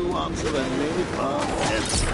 nuance of a mini process.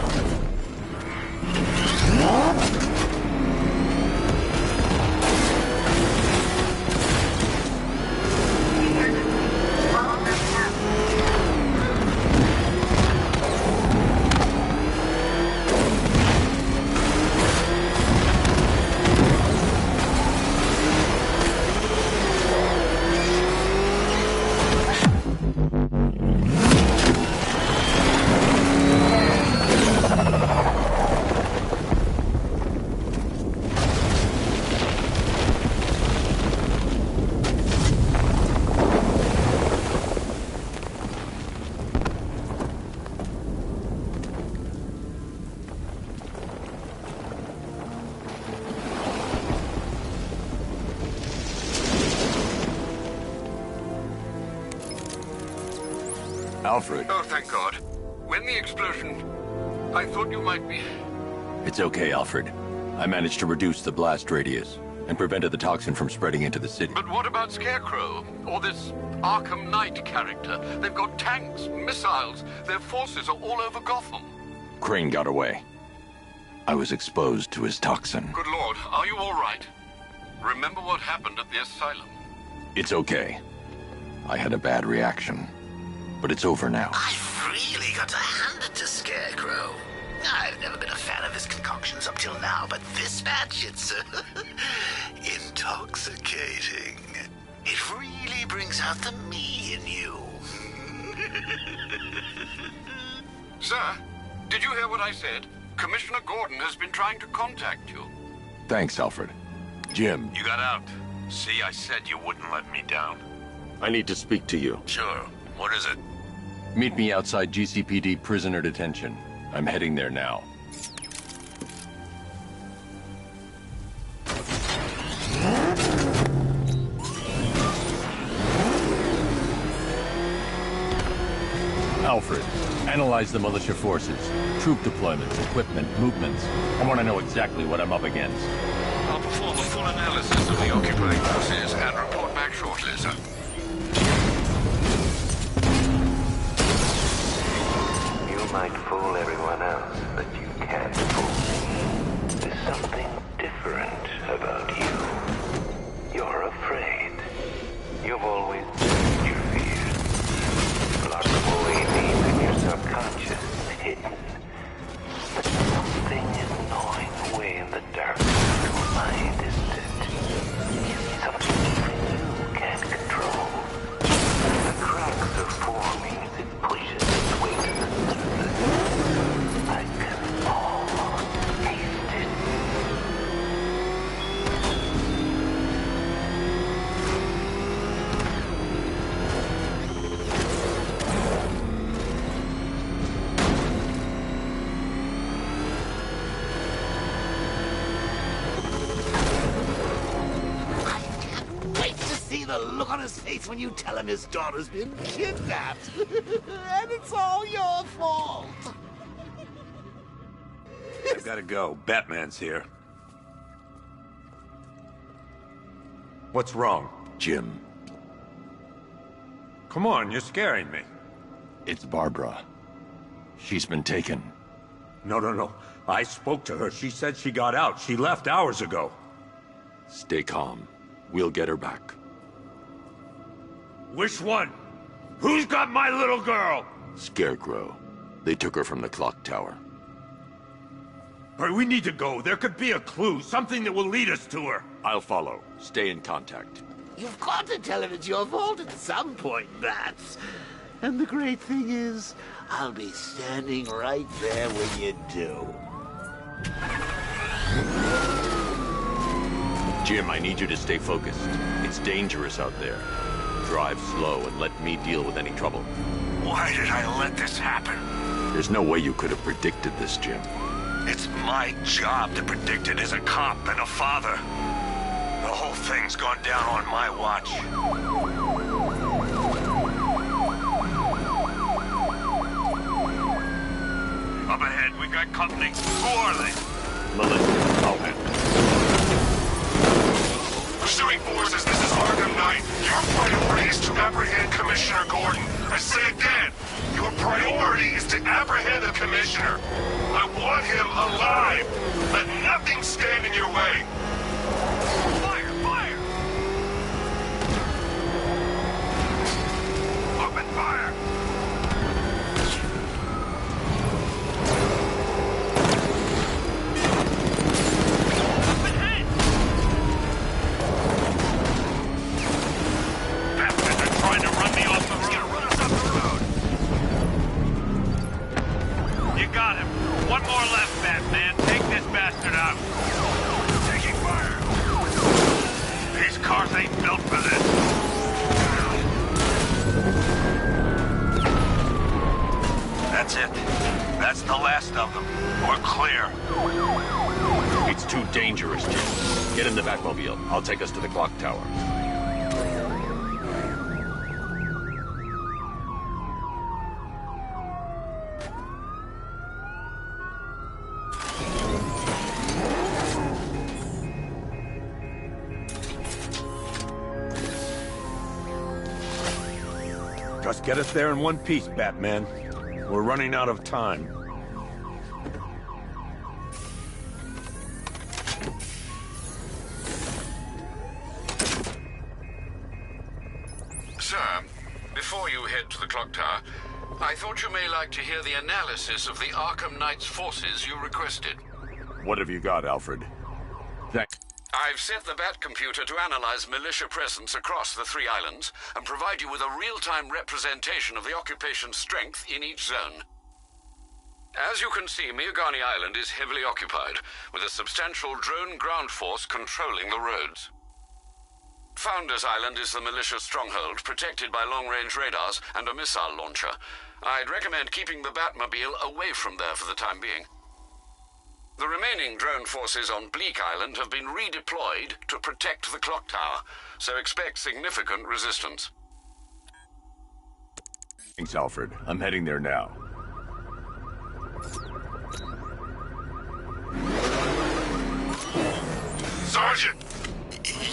Alfred. Oh, thank God. When the explosion... I thought you might be... It's okay, Alfred. I managed to reduce the blast radius and prevented the toxin from spreading into the city. But what about Scarecrow? Or this Arkham Knight character? They've got tanks, missiles. Their forces are all over Gotham. Crane got away. I was exposed to his toxin. Good Lord, are you all right? Remember what happened at the asylum? It's okay. I had a bad reaction. But it's over now. I've really got to hand it to Scarecrow. I've never been a fan of his concoctions up till now, but this batch, it's intoxicating. It really brings out the me in you. Sir, did you hear what I said? Commissioner Gordon has been trying to contact you. Thanks, Alfred. Jim. You got out. See, I said you wouldn't let me down. I need to speak to you. Sure. What is it? Meet me outside GCPD prisoner detention. I'm heading there now. Alfred, analyze the militia forces, troop deployments, equipment, movements. I want to know exactly what I'm up against. I'll perform a full analysis of the occupying forces and report back shortly, sir. You might fool everyone else, but you can't fool me. There's something different about you. You're afraid. You've always been your fears. Locked away deep in your subconscious, hidden. But something is gnawing away in the darkness of your mind, isn't it? Something even you can't control. The cracks are forming as it pushes its way to the surface. I can almost taste it. Wait to see the look on his face when you tell him his daughter's been kidnapped. And it's all your fault. I gotta go. Batman's here. What's wrong? Jim, Come on, you're scaring me. it's Barbara. She's been taken. No. I spoke to her. She said she got out. She left hours ago. Stay calm. We'll get her back. Which one? Who's got my little girl? Scarecrow. They took her from the clock tower. All right, we need to go. There could be a clue, something that will lead us to her. I'll follow. Stay in contact. You've got to tell him it's your fault at some point, Bats. And the great thing is, I'll be standing right there when you do. Jim, I need you to stay focused. It's dangerous out there. Drive slow and let me deal with any trouble. Why did I let this happen? There's no way you could have predicted this, Jim. It's my job to predict it as a cop and a father. The whole thing's gone down on my watch. Up ahead, we got company. Who are they? Melissa, I'll handle it. Pursuing forces, this is Arkham Knight. Your priority is to apprehend Commissioner Gordon. I say again, your priority priority is to apprehend the Commissioner. I want him alive. Let nothing stand in your way. Fire! Fire! Open fire! One more left, Batman. Take this bastard out. Taking fire. These cars ain't built for this. That's it. That's the last of them. We're clear. It's too dangerous, Jim. Get in the Batmobile. I'll take us to the clock tower. Just get us there in one piece, Batman. We're running out of time. Sir, before you head to the clock tower, I thought you may like to hear the analysis of the Arkham Knight's forces you requested. What have you got, Alfred? I've set the Bat computer to analyze militia presence across the 3 islands and provide you with a real-time representation of the occupation's strength in each zone. As you can see, Miagani Island is heavily occupied, with a substantial drone ground force controlling the roads. Founders Island is the militia stronghold, protected by long-range radars and a missile launcher. I'd recommend keeping the Batmobile away from there for the time being. The remaining drone forces on Bleak Island have been redeployed to protect the clock tower, so expect significant resistance. Thanks, Alfred. I'm heading there now. Sergeant!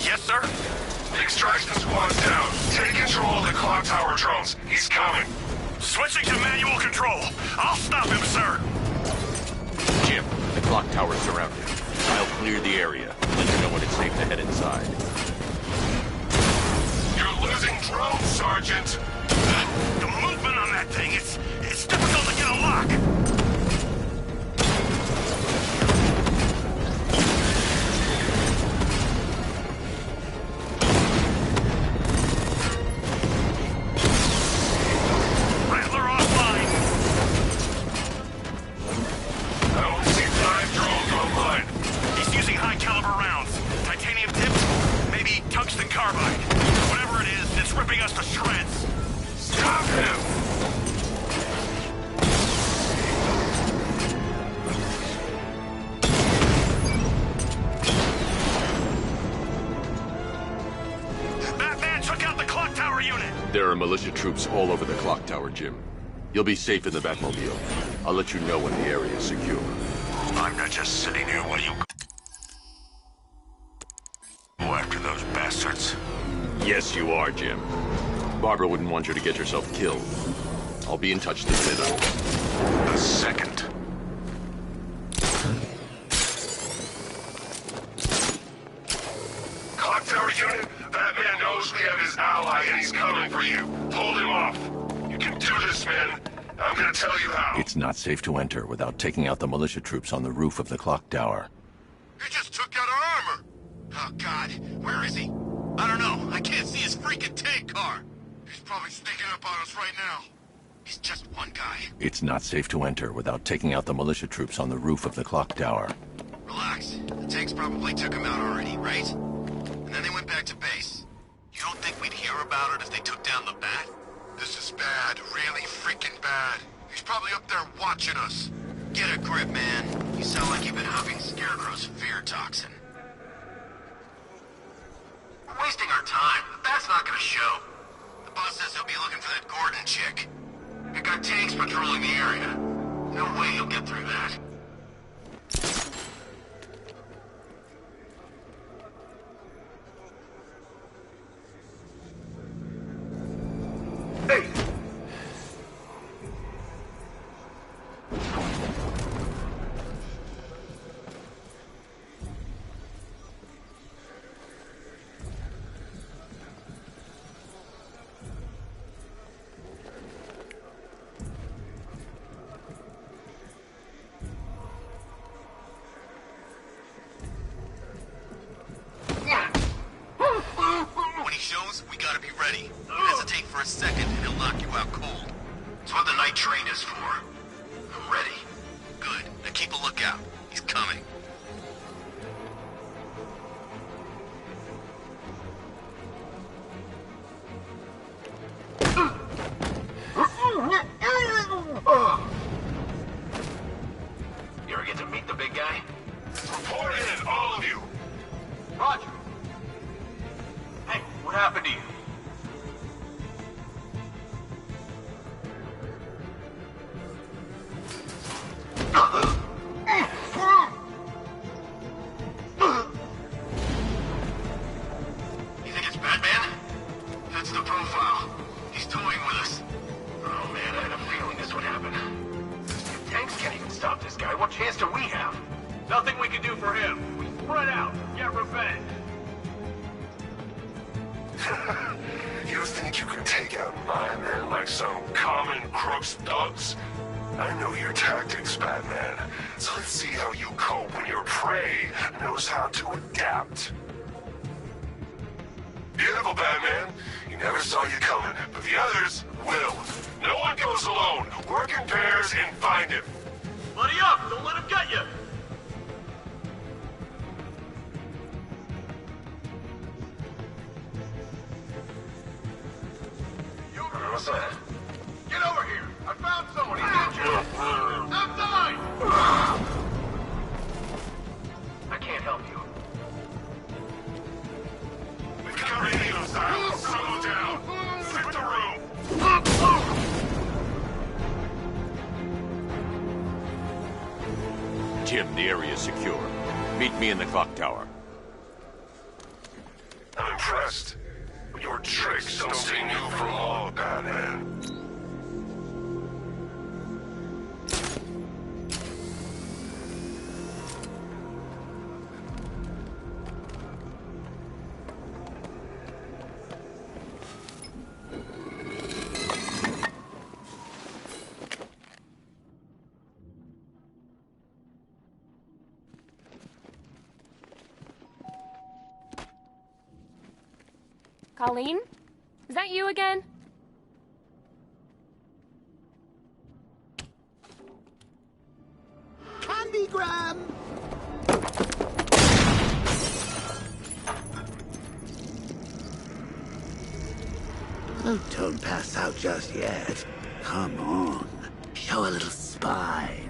Yes, sir? The extraction squad's down. Take control of the clock tower drones. He's coming. Switching to manual control. I'll stop him, sir. Jim, the clock tower's surrounded. I'll clear the area. Let you know when it's safe to head inside. You're losing drones, Sergeant. The movement on that thing, it's difficult to get a lock. There are militia troops all over the clock tower, Jim. You'll be safe in the Batmobile. I'll let you know when the area is secure. I'm not just sitting here while you go after those bastards. Yes, you are, Jim. Barbara wouldn't want you to get yourself killed. I'll be in touch this minute. A second. Clock tower unit, Batman knows we have his ally and he's coming for you. Hold him off. You can do this, man. I'm gonna tell you how. It's not safe to enter without taking out the militia troops on the roof of the clock tower. He just took out our armor. Oh, God. Where is he? I don't know. I can't see his freaking tank car. He's probably sneaking up on us right now. He's just one guy. It's not safe to enter without taking out the militia troops on the roof of the clock tower. Relax. The tanks probably took him out already, right? And then they went back to base. You don't think we'd hear about it if they took down the Bat? This is bad. Really freaking bad. He's probably up there watching us. Get a grip, man. You sound like you've been huffing Scarecrow's fear toxin. We're wasting our time. The Bat's not gonna show. The boss says he'll be looking for that Gordon chick. We've got tanks patrolling the area. No way he'll get through that. Hey! Ready. Good. Now keep a lookout. He's coming. You ever get to meet the big guy? Report in, all of you. Roger. Hey, what happened to you? You think it's Batman? That's the profile. He's toying with us. Oh man, I had a feeling this would happen. If tanks can't even stop this guy, what chance do we have? Nothing we can do for him. We spread out, get revenge. You think you can take out my men like some common crooks thugs? I know your tactics, Batman. So let's see how you cope when your prey knows how to adapt. Beautiful, Batman. You never saw you coming, but the others will. No one goes alone. Work in pairs and find him. Buddy up, don't let him get you. What's that? Get over here. I found someone. He's injured. Outside. I can't help you. We've got radios out. Slow down. Flip the room. Jim, the area's secure. Meet me in the clock tower. I'm impressed. But your tricks don't stay new for long, Batman. Colleen? Is that you again? Candygram! Oh, don't pass out just yet. Come on. Show a little spine.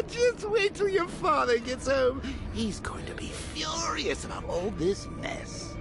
Just wait till your father gets home. He's going to be furious about all this mess.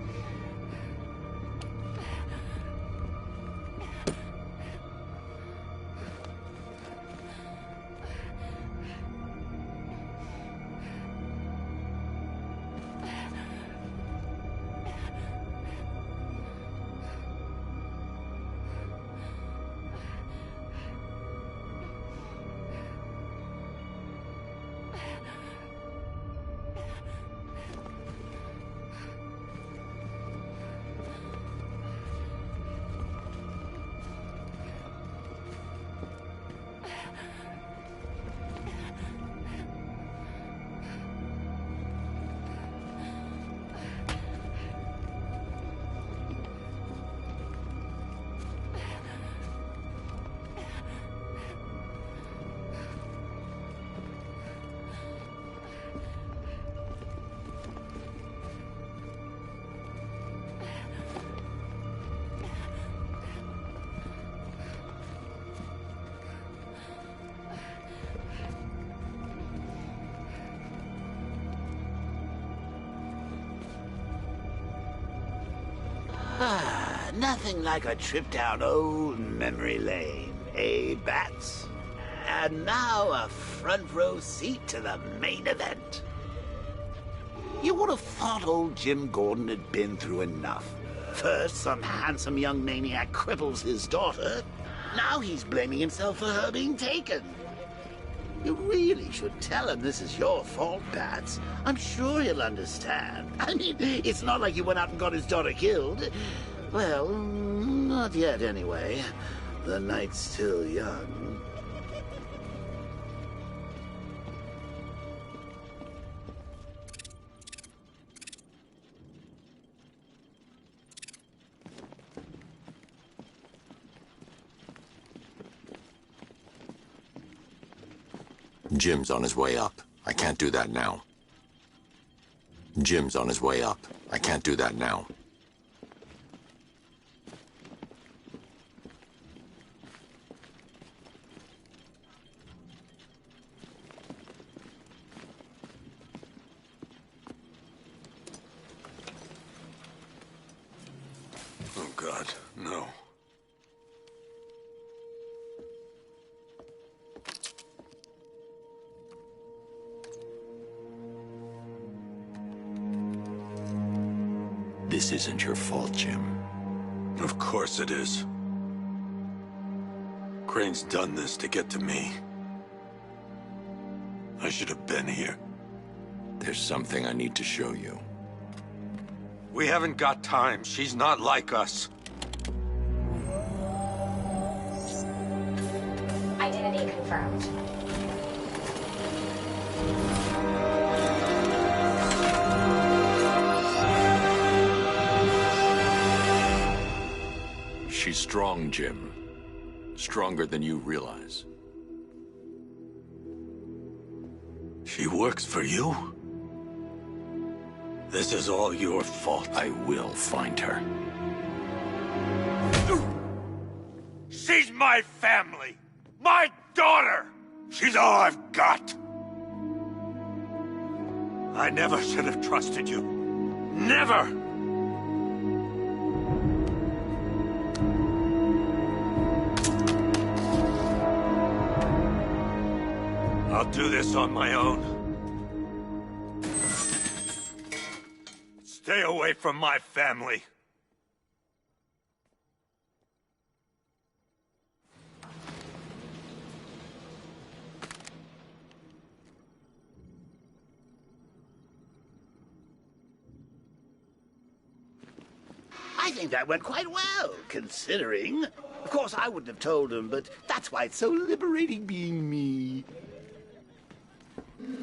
Nothing like a trip down old memory lane, eh, Bats? And now a front row seat to the main event. You would have thought old Jim Gordon had been through enough. First, some handsome young maniac cripples his daughter. Now he's blaming himself for her being taken. You really should tell him this is your fault, Bats. I'm sure he'll understand. I mean, it's not like you went out and got his daughter killed. Well, not yet anyway. The night's still young. Jim's on his way up. I can't do that now. Jim's on his way up. I can't do that now. Oh, God, no. This isn't your fault, Jim. Of course it is. Crane's done this to get to me. I should have been here. There's something I need to show you. We haven't got time. She's not like us. Identity confirmed. She's strong, Jim. Stronger than you realize. She works for you? This is all your fault. I will find her. She's my family! My daughter! She's all I've got! I never should have trusted you. Never! I'll do this on my own. Stay away from my family. I think that went quite well, considering. Of course, I wouldn't have told him, but that's why it's so liberating being me.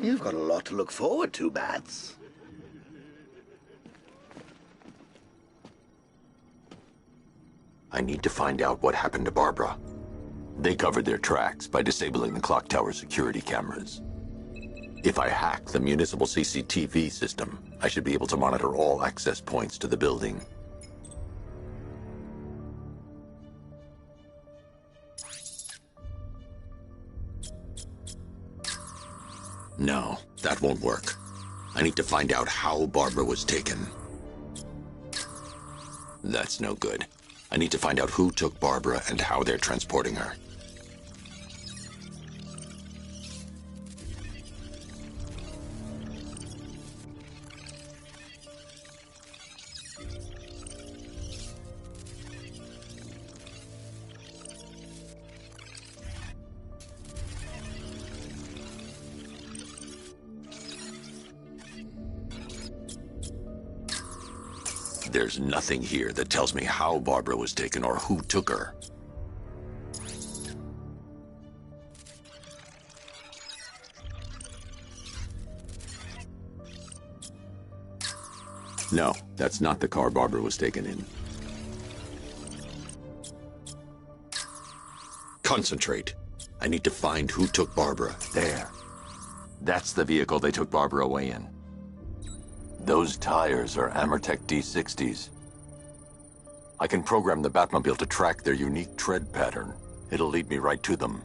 You've got a lot to look forward to, Bats. I need to find out what happened to Barbara. They covered their tracks by disabling the clock tower security cameras. If I hack the municipal CCTV system, I should be able to monitor all access points to the building. No, that won't work. I need to find out how Barbara was taken. That's no good. I need to find out who took Barbara and how they're transporting her. There's nothing here that tells me how Barbara was taken or who took her. No, that's not the car Barbara was taken in. Concentrate. I need to find who took Barbara. There. That's the vehicle they took Barbara away in. Those tires are Amertech D60s. I can program the Batmobile to track their unique tread pattern. It'll lead me right to them.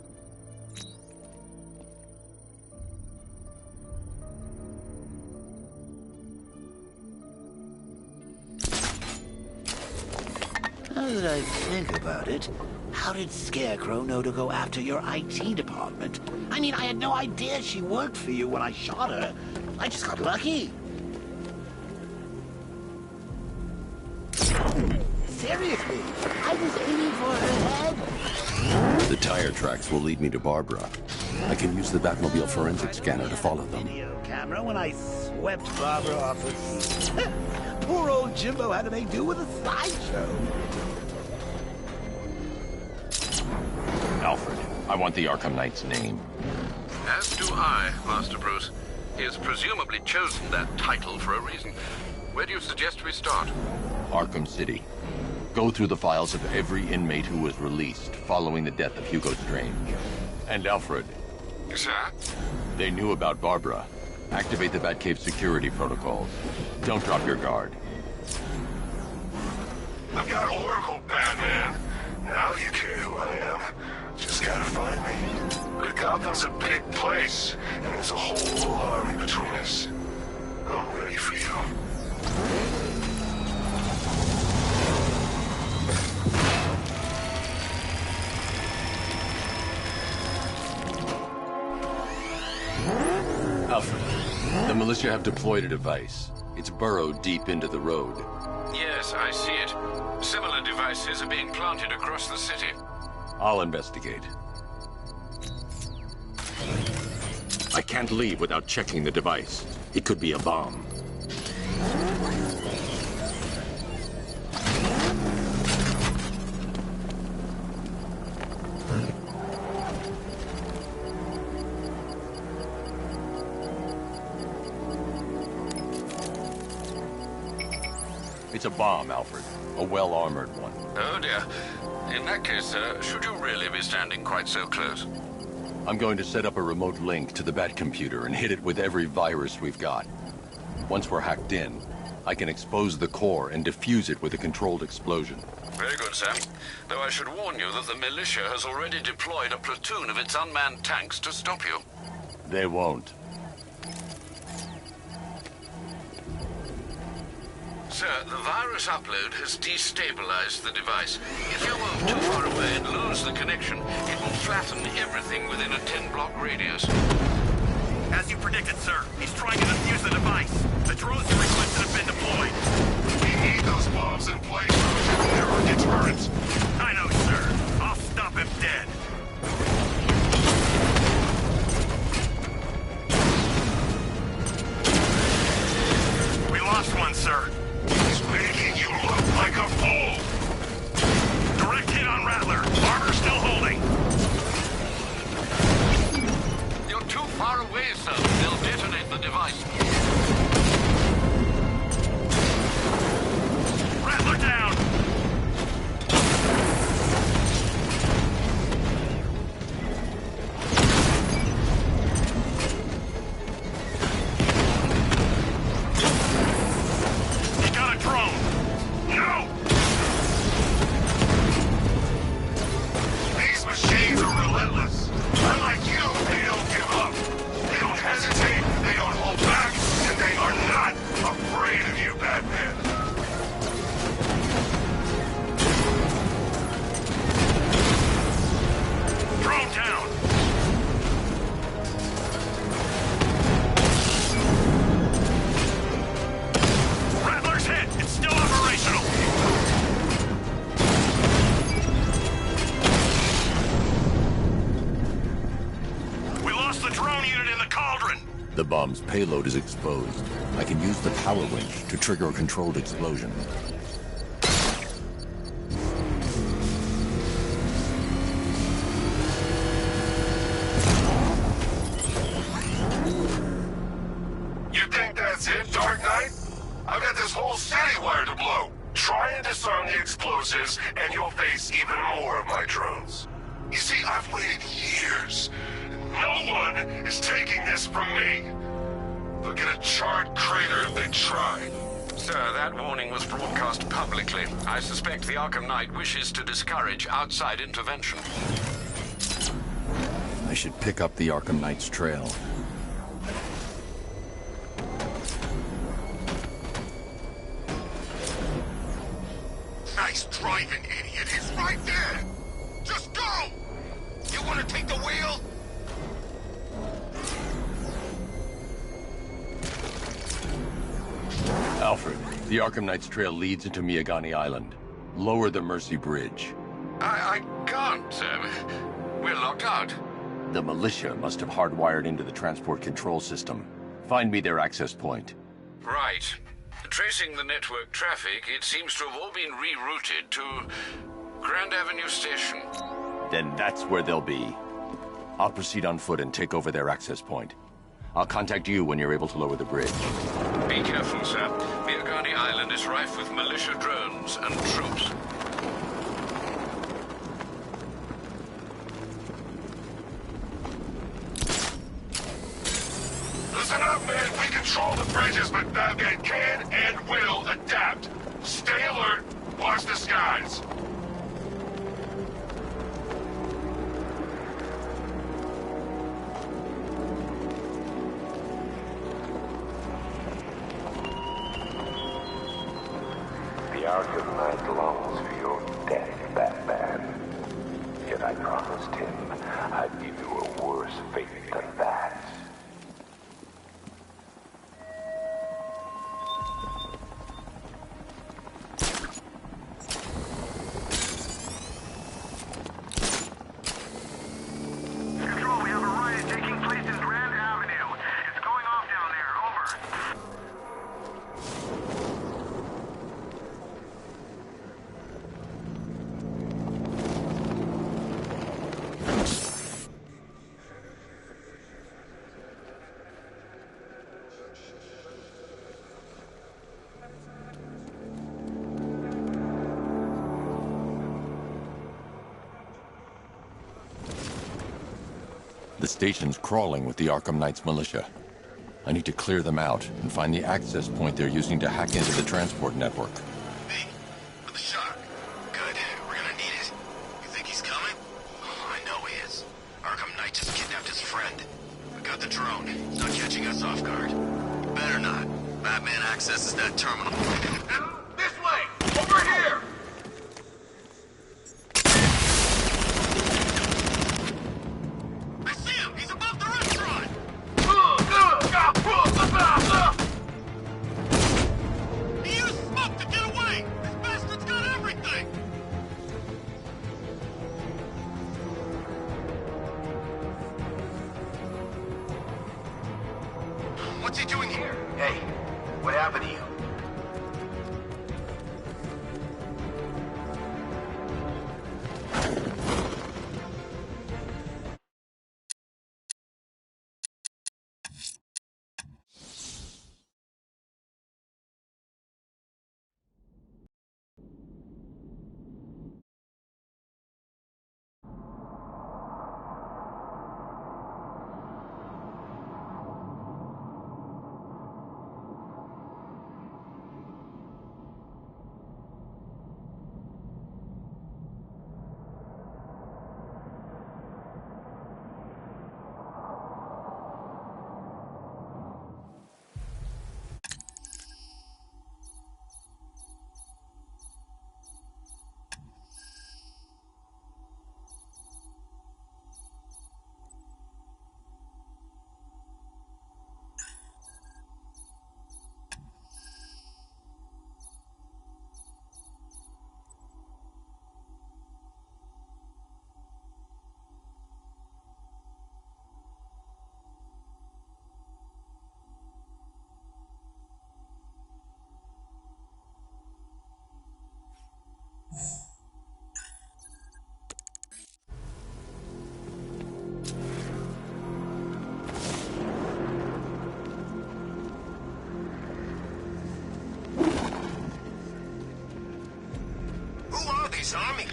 Now that I think about it, how did Scarecrow know to go after your IT department? I mean, I had no idea she worked for you when I shot her. I just got lucky. Seriously, I was aiming for her head. The tire tracks will lead me to Barbara. I can use the Batmobile forensic scanner to follow them. Video camera when I swept Barbara off her feet. Poor old Jimbo had to make do with a slideshow. Alfred, I want the Arkham Knight's name. As do I, Master Bruce. He has presumably chosen that title for a reason. Where do you suggest we start? Arkham City. Go through the files of every inmate who was released following the death of Hugo Strange. And Alfred, Sir? They knew about Barbara. Activate the Batcave security protocols. Don't drop your guard. I've got Oracle, Batman. Now you care who I am. Just gotta find me. But Gotham's a big place, and there's a whole army between us. I'm ready for you. Alfred, the militia have deployed a device. It's burrowed deep into the road. Yes, I see it. Similar devices are being planted across the city. I'll investigate. I can't leave without checking the device. It could be a bomb. It's a bomb, Alfred. A well-armored one. Oh dear. In that case, should you really be standing quite so close? I'm going to set up a remote link to the Bat computer and hit it with every virus we've got. Once we're hacked in, I can expose the core and defuse it with a controlled explosion. Very good, sir. Though I should warn you that the militia has already deployed a platoon of its unmanned tanks to stop you. They won't. Sir, the virus upload has destabilized the device. If you move too far away and lose the connection, it will flatten everything within a 10-block radius. As you predicted, sir, he's trying to defuse the device. The drones you requested have been deployed. We need those bombs in place so we can never deterrent. I know, sir. I'll stop him dead. We lost one, sir. He's making you look like a fool! Direct hit on Rattler. Armor still holding. You're too far away, sir. They'll detonate the device. Rattler down. He got a drone. No! These machines are relentless. Unlike you, they don't give up. They don't hesitate, they don't hold back, and they are not afraid of you, Batman. Drone down. Rattler's hit. It's still operational. We lost the drone unit in the cauldron. The bomb's payload is exposed. I can use the power winch to trigger a controlled explosion. You think that's it, Dark Knight? I've got this whole city wired to blow. Try and disarm the explosives, and you'll face even more of my drones. You see, I've waited years. No one is taking this from me. They'll get a charred crater if they try. Sir, that warning was broadcast publicly. I suspect the Arkham Knight wishes to discourage outside intervention. I should pick up the Arkham Knight's trail. Nice driving, idiot. He's right there. Just go. You want to take the wheel? Alfred, the Arkham Knight's trail leads into Miagani Island. Lower the Mercy Bridge. I can't, sir. We're locked out. The militia must have hardwired into the transport control system. Find me their access point. Right. Tracing the network traffic, it seems to have all been rerouted to Grand Avenue Station. Then that's where they'll be. I'll proceed on foot and take over their access point. I'll contact you when you're able to lower the bridge. Be careful, sir. Miagani Island is rife with militia drones and troops. Batman, we control the bridges, but Batman can and will adapt. Stay alert. Watch the skies. The Arkham Knight longs for your death, Batman. Yet I promised him I'd give you a worse fate than that. Control, we have a riot taking place in Grand Avenue. It's going off down there. Over. The station's crawling with the Arkham Knight's militia. I need to clear them out and find the access point they're using to hack into the transport network. Me? For the shock. Good. We're gonna need it. You think he's coming? Oh, I know he is. Arkham Knight just kidnapped his friend. We got the drone. He's not catching us off guard. Better not. Batman accesses that terminal. This way! Over here! I see him! He's above the restaurant! He used smoke to get away! This bastard's got everything! What's he doing here? Hey, what happened to you?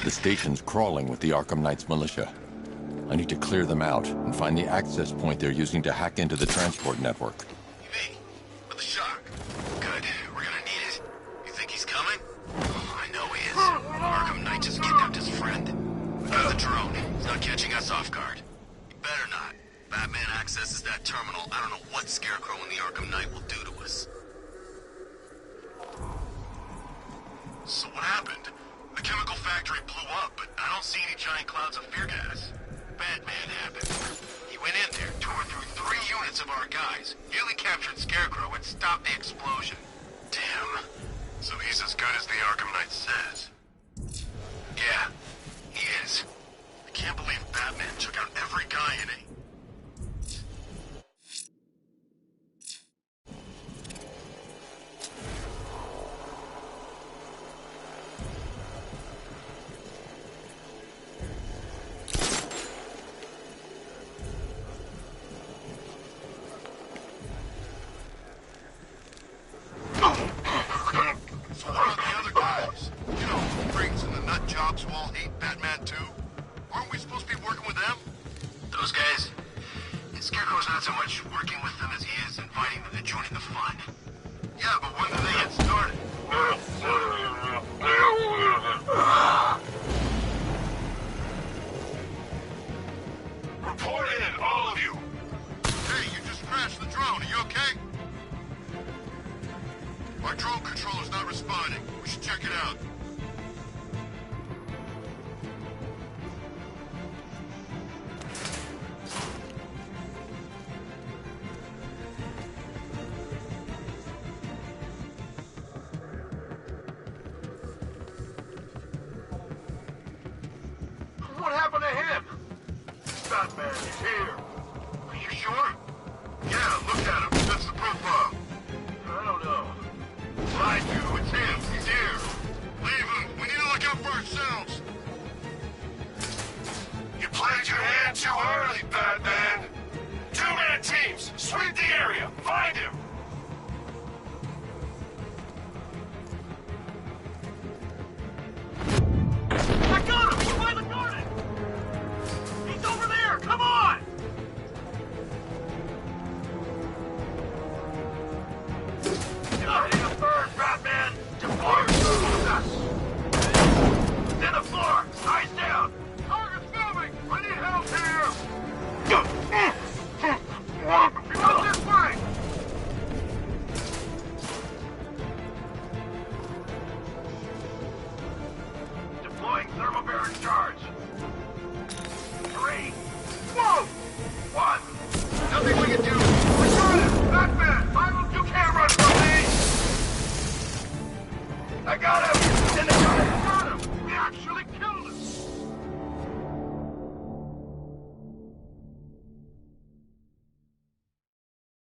The station's crawling with the Arkham Knight's militia. I need to clear them out and find the access point they're using to hack into the transport network. Me? For the shock. Good. We're gonna need it. You think he's coming? Oh, I know he is. Arkham Knight just kidnapped his friend. We got the drone. He's not catching us off guard. He better not. Batman accesses that terminal. I don't know what Scarecrow and the Arkham Knight will do to us. So what happened? The chemical factory blew up, but I don't see any giant clouds of fear gas. Batman happened. He went in there, tore through 3 units of our guys, nearly captured Scarecrow, and stopped the explosion. Damn. So he's as good as the Arkham Knight says. Yeah, he is. I can't believe Batman took out every guy in it. Jobs who all hate Batman too? Aren't we supposed to be working with them? Those guys? Are you okay? Our drone controller's not responding. We should check it out. What happened to him? Batman is here. Are you sure? Yeah, look at him. That's the profile. I don't know. I do. It's him. He's here. Leave him. We need to look out for ourselves. You played your hand too early, Batman. Two-man teams. Sweep the area. Find him. I got him! He's by the garden! He's over there! Come on! Hitting a bird, Batman. Deploy us. To the floor. Eyes down. Target's moving. I need help here. He went this way. Deploying thermobaric charge. 3. Whoa! 1. Nothing we can do. We got him! Batman! You can't run from me! I got him! In the car! I got him! We actually killed him!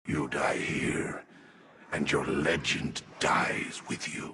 You die here, and your legend dies with you.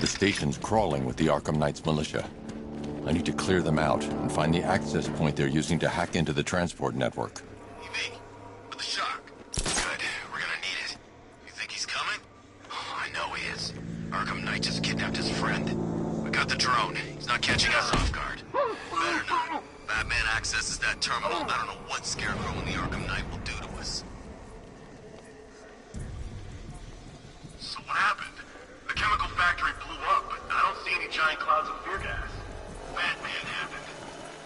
The station's crawling with the Arkham Knight's militia. I need to clear them out and find the access point they're using to hack into the transport network. EV, with the shock. Good, we're gonna need it. You think he's coming? Oh, I know he is. Arkham Knight just kidnapped his friend. We got the drone. He's not catching us off guard. Better not. Batman accesses that terminal. I don't know what Scarecrow and the Arkham Knight will do to us. So what happened? The chemical factory blew up, but I don't see any giant clouds of fear gas. Batman happened.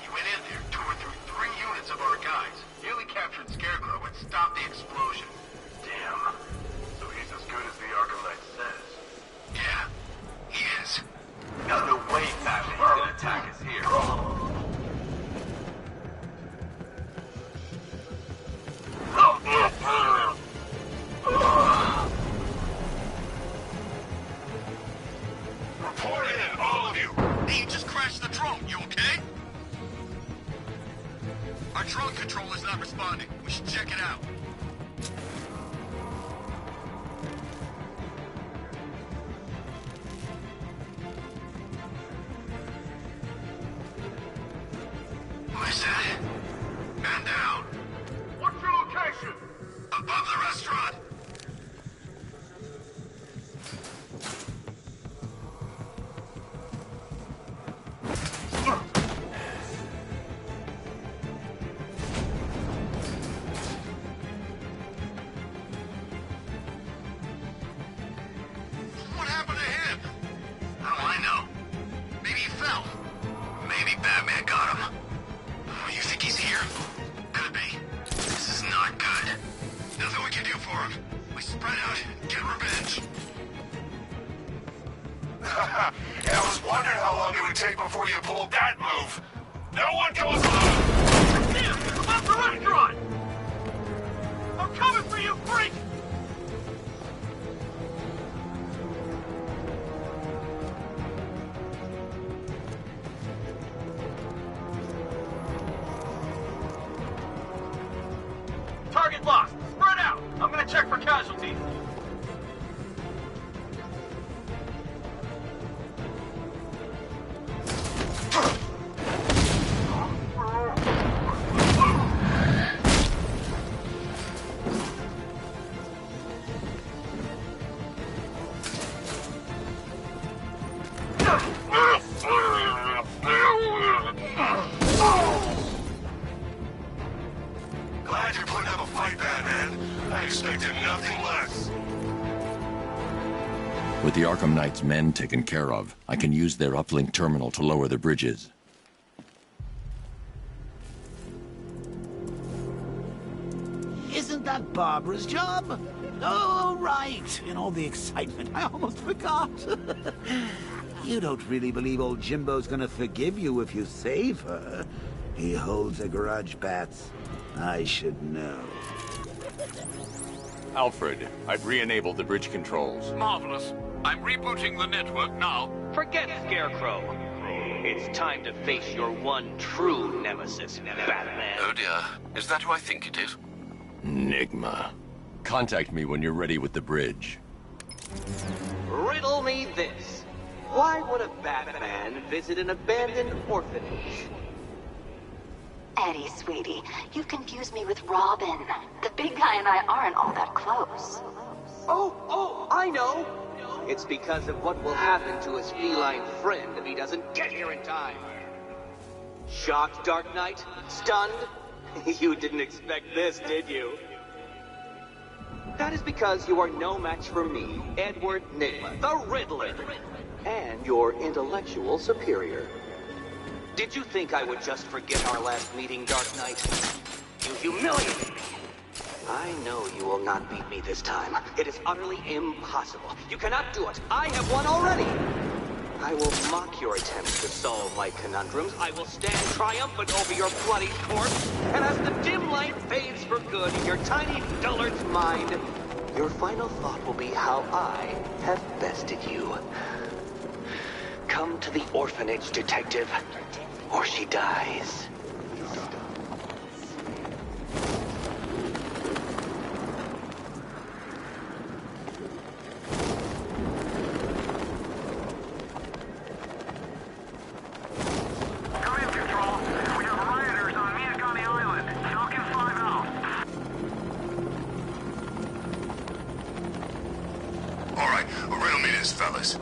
He went in there, tore through 3 units of our guys, nearly captured Scarecrow, and stopped the explosion. Damn. So he's as good as the Arkham Knight says. Yeah, he is. Got no way Batman's gonna attack us here. Report in, all of you! Hey, you just crashed the drone. You okay? Our drone controller's not responding. We should check it out. What is that? Man down. What's your location? Above the restaurant. What happened to him? How do I know? Maybe he fell. Maybe Batman got him. You think he's here? Could be. This is not good. Nothing we can do for him. We spread out and get revenge. Yeah, I was wondering how long it would take before you pulled that move. No one goes alone! Damn! About the restaurant! I'm coming for you, freak! Target lost! Spread out! I'm gonna check for casualties. Glad you're putting up a fight, Batman. I expected nothing less. With the Arkham Knight's men taken care of, I can use their uplink terminal to lower the bridges. Isn't that Barbara's job? Oh, right. In all the excitement, I almost forgot. You don't really believe old Jimbo's gonna forgive you if you save her. He holds a grudge, Bats. I should know. Alfred, I've re-enabled the bridge controls. Marvelous. I'm rebooting the network now. Forget Scarecrow. It's time to face your one true nemesis, Batman. Oh dear. Is that who I think it is? Enigma. Contact me when you're ready with the bridge. Riddle me this. Why would a Batman visit an abandoned orphanage? Eddie, sweetie, you've confused me with Robin. The big guy and I aren't all that close. Oh, I know. It's because of what will happen to his feline friend if he doesn't get here in time. Shocked, Dark Knight? Stunned? You didn't expect this, did you? That is because you are no match for me, Edward Nygma, the Riddler, and your intellectual superior. Did you think I would just forget our last meeting, Dark Knight? You humiliated me. I know you will not beat me this time. It is utterly impossible. You cannot do it. I have won already. I will mock your attempts to solve my conundrums. I will stand triumphant over your bloody corpse. And as the dim light fades for good in your tiny dullard's mind, your final thought will be how I have bested you. Come to the orphanage, detective, or she dies. Fellas,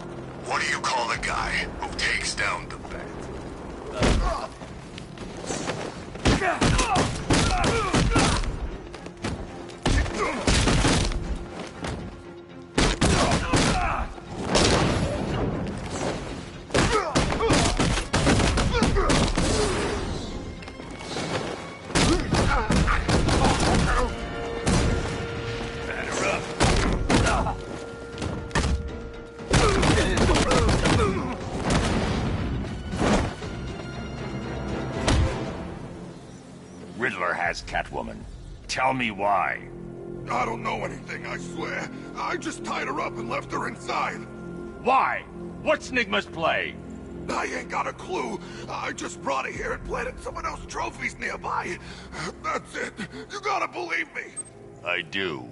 what do you call the guy who takes down the bat? Riddler has Catwoman. Tell me why. I don't know anything, I swear. I just tied her up and left her inside. Why? What's Nygma's play? I ain't got a clue. I just brought her here and planted someone else's trophies nearby. That's it. You gotta believe me. I do.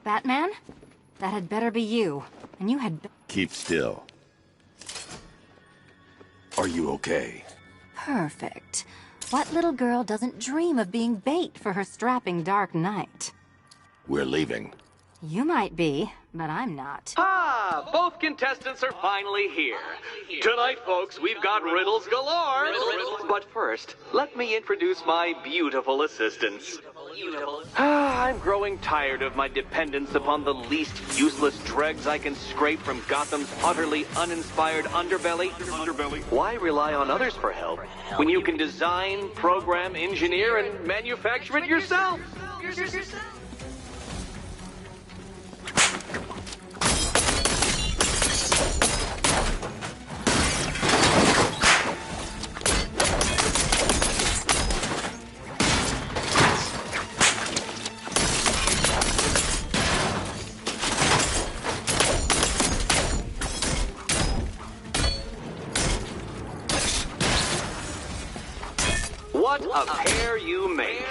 Batman? That had better be you. And you had... Keep still. Are you okay? Perfect. What little girl doesn't dream of being bait for her strapping Dark Knight? We're leaving. You might be, but I'm not. Ah, both contestants are finally here. Tonight, folks, we've got riddles galore. But first, let me introduce my beautiful assistants. I'm growing tired of my dependence upon the least useless dregs I can scrape from Gotham's utterly uninspired underbelly. Why rely on others for help when you can design, program, engineer, and manufacture it yourself? A pair you make.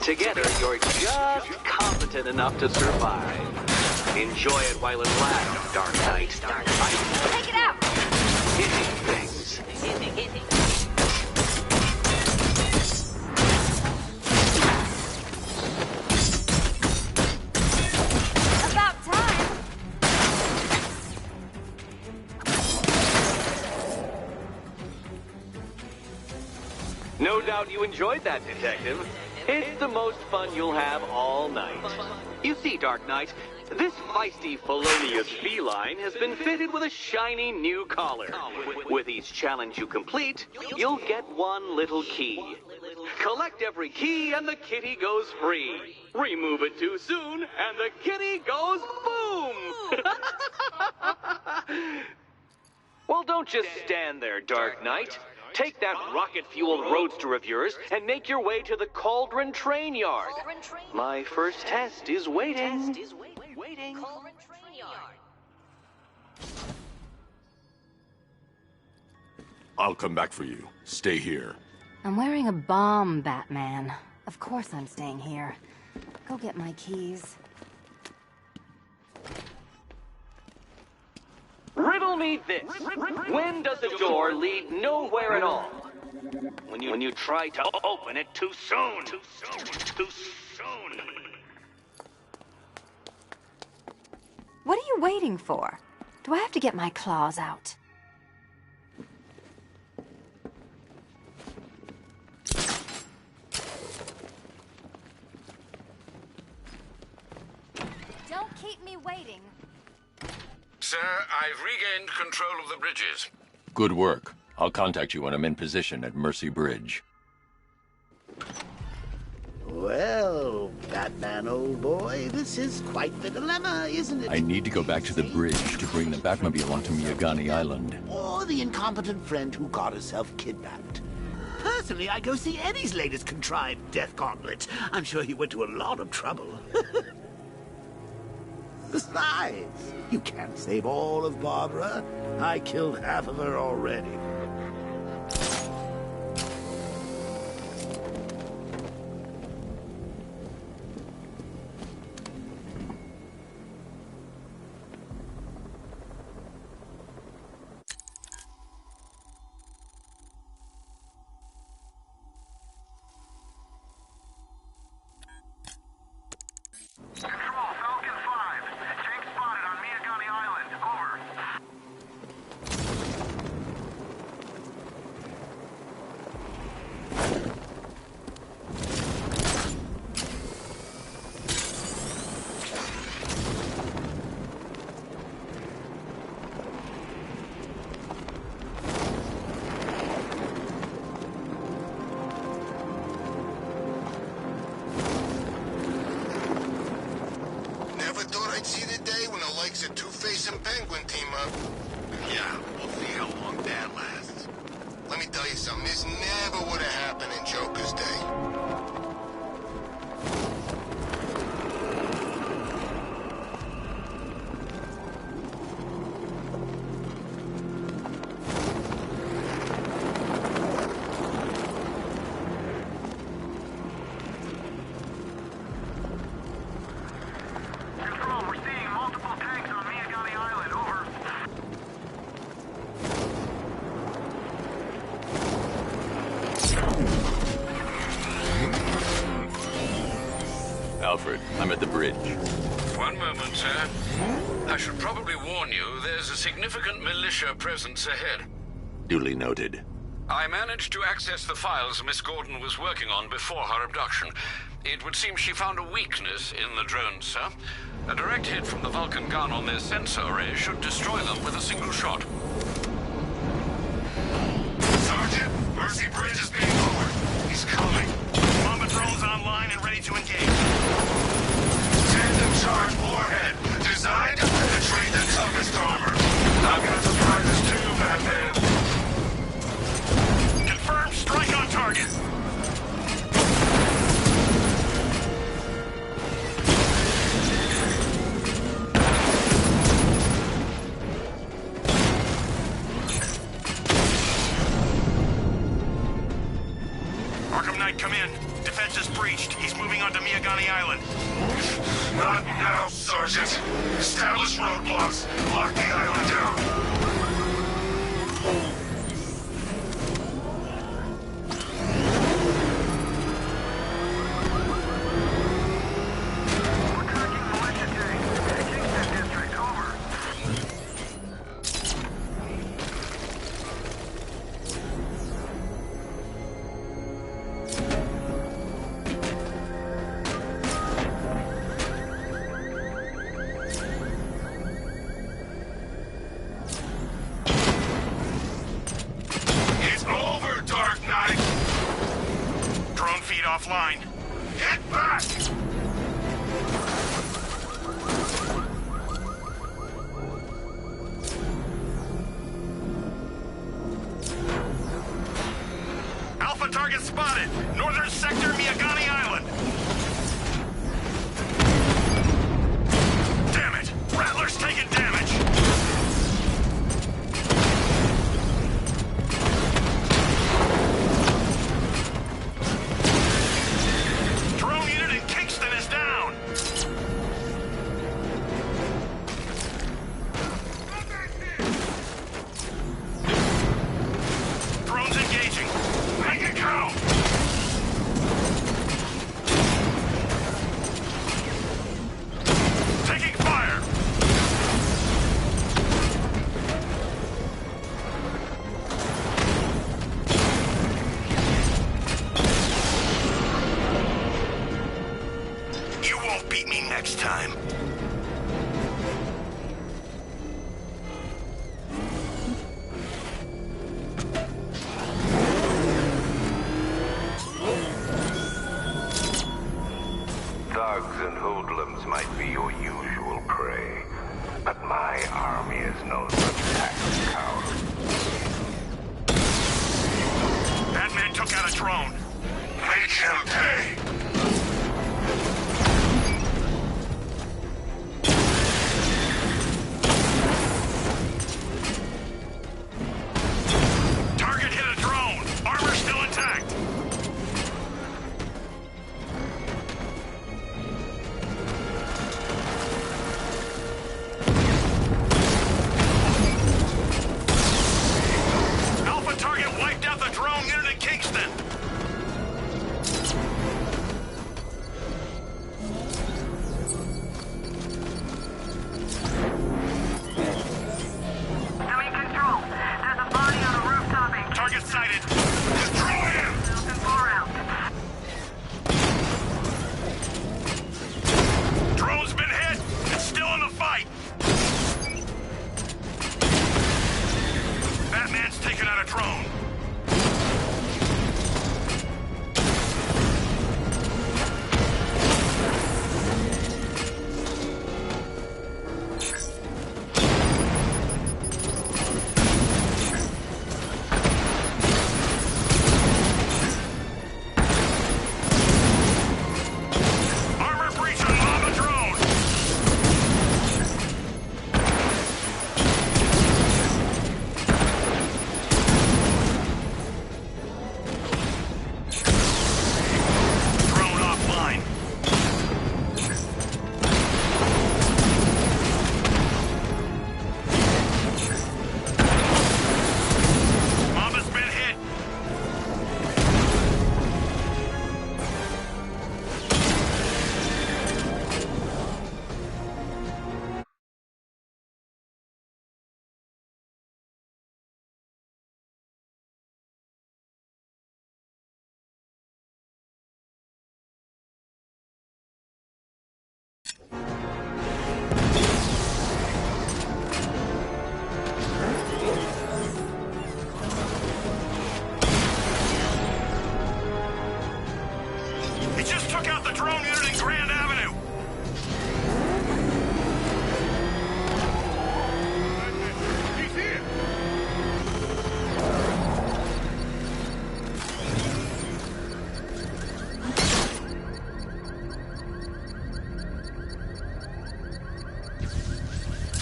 Together, you're just competent enough to survive. Enjoy it while it lasts, Dark Knight. Take it out! Hitting things. About time! No doubt you enjoyed that, Detective. It's the most fun you'll have all night. You see, Dark Knight, this feisty, felonious feline has been fitted with a shiny new collar. With each challenge you complete, you'll get one little key. Collect every key and the kitty goes free. Remove it too soon and the kitty goes boom! Well, don't just stand there, Dark Knight. Take that rocket-fueled roadster of yours and make your way to the Cauldron Train Yard. My first test is waiting. I'll come back for you. Stay here. I'm wearing a bomb, Batman. Of course I'm staying here. Go get my keys. Riddle me this. When does the door lead nowhere at all? When you try to open it too soon. Too soon. What are you waiting for? Do I have to get my claws out? Don't keep me waiting. Sir, I've regained control of the bridges. Good work. I'll contact you when I'm in position at Mercy Bridge. Well, Batman, old boy, this is quite the dilemma, isn't it? I need to go back to the bridge to bring the Batmobile onto Miyagani Island. Or the incompetent friend who got herself kidnapped. Personally, I go see Eddie's latest contrived death gauntlet. I'm sure he went to a lot of trouble. Besides, you can't save all of Barbara. I killed half of her already. Alfred, I'm at the bridge. One moment, sir. I should probably warn you, there's a significant militia presence ahead. Duly noted. I managed to access the files Miss Gordon was working on before her abduction. It would seem she found a weakness in the drones, sir. A direct hit from the Vulcan gun on their sensor array should destroy them with a single shot. Sergeant, Mercy Bridge is being lowered. He's coming. Bomber drones online and ready to engage. Tandem charge warhead, designed to penetrate the toughest armor. I've got surprises too, Batman. Confirmed strike on target. Arkham Knight Target, come in. Defense is breached. He's moving onto Miyagani Island. Not now, Sergeant. Establish roadblocks. Lock the island down. Offline. Get back! Alpha target spotted. Northern sector, Miyagani Island. Damn it! Rattler's taking damage. Thugs and hoodlums might be your usual prey, but my army is no such pack of cowards. That man took out a drone. Make him pay! Target hit a drone. Armor still intact.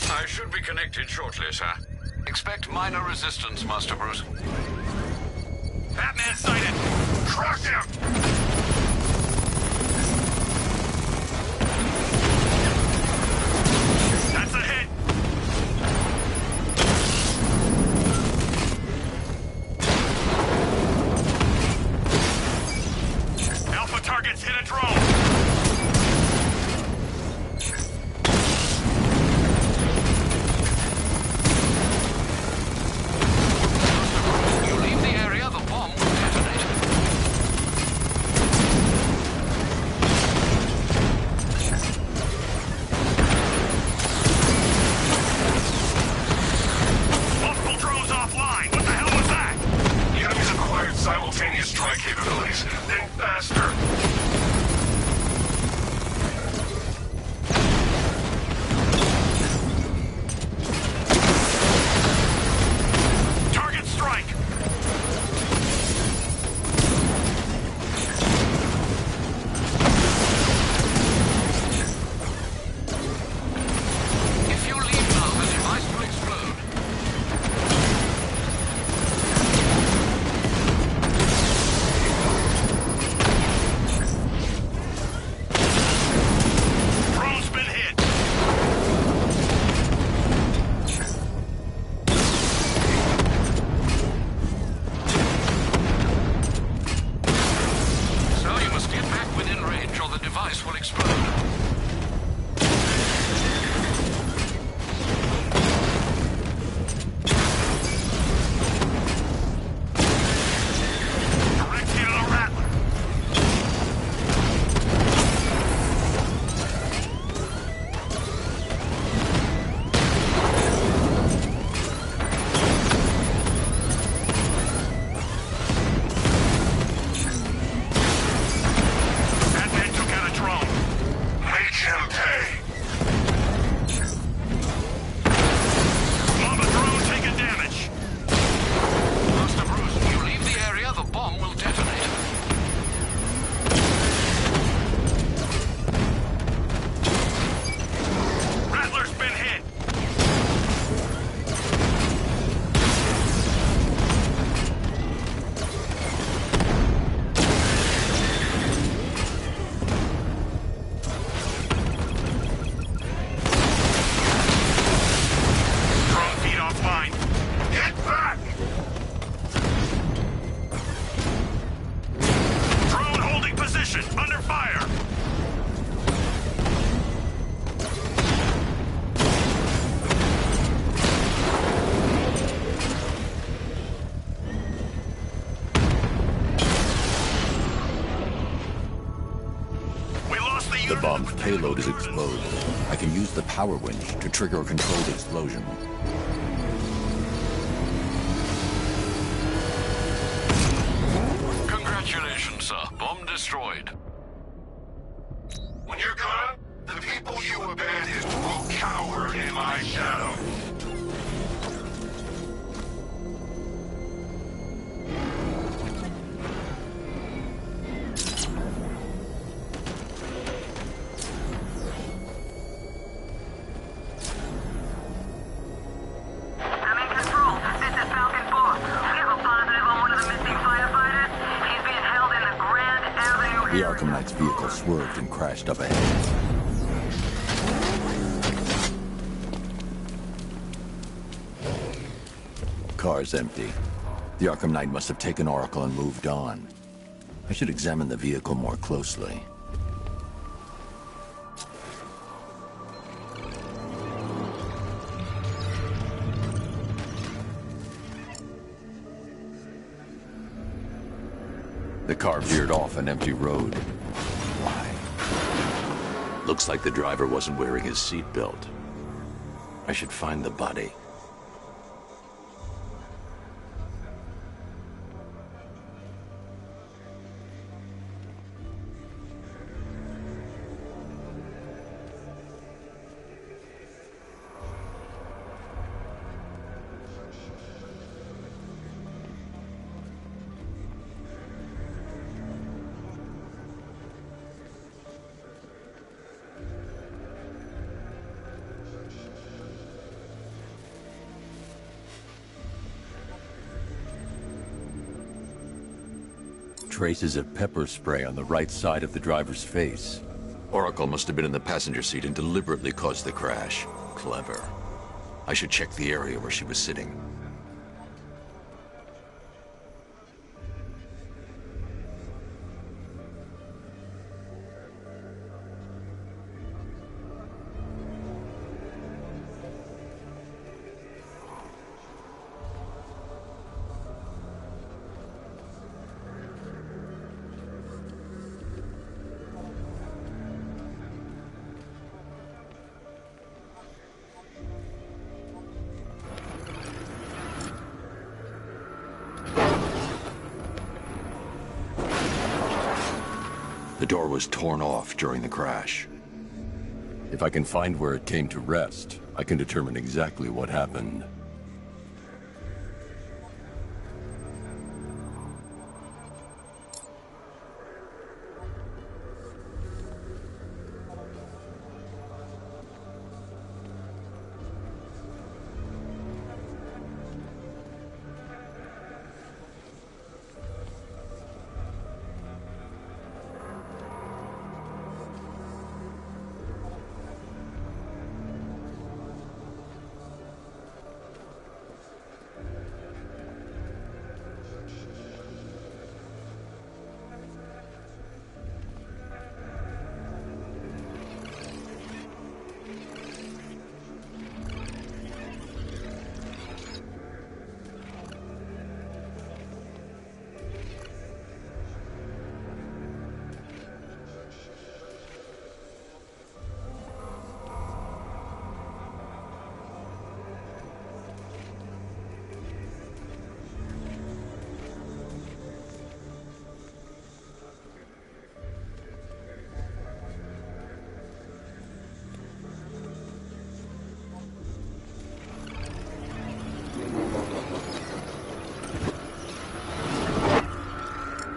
I should be connected shortly, sir. Expect minor resistance, Master Bruce. Batman sighted! Crush him! That's a hit! Alpha targets hit a drone! You leave the area, the bomb will detonate. Multiple drones offline! What the hell was that? The enemy's acquired simultaneous strike capabilities. Think faster! Target strike! If you leave now, the device will explode. Drone's been hit! So you must get back within range or the device will explode. Direct hit on a rattler! That man took out a drone! Make him pay! Mama drone taking damage! Master Bruce, you leave the area, the bomb will detonate. Rattler's been hit! Drone feed offline! Get back! Drone holding position, under fire! We lost the The unit. bomb's payload is exposed. I can use the power winch to trigger a controlled explosion. Congratulations, sir. Bomb destroyed. When you're gone, the people you abandoned will cower in my shadow. I'm in control. This is Falcon 4. We have a positive on one of the missing firefighters. He's being held in the Grand Avenue The area. Arkham Knight's vehicle swerved and crashed up ahead. Car's empty. The Arkham Knight must have taken Oracle and moved on. I should examine the vehicle more closely. The car veered off an empty road. Why? Looks like the driver wasn't wearing his seatbelt. I should find the body. Traces of pepper spray on the right side of the driver's face. Oracle must have been in the passenger seat and deliberately caused the crash. Clever. I should check the area where she was sitting. The door was torn off during the crash. If I can find where it came to rest, I can determine exactly what happened.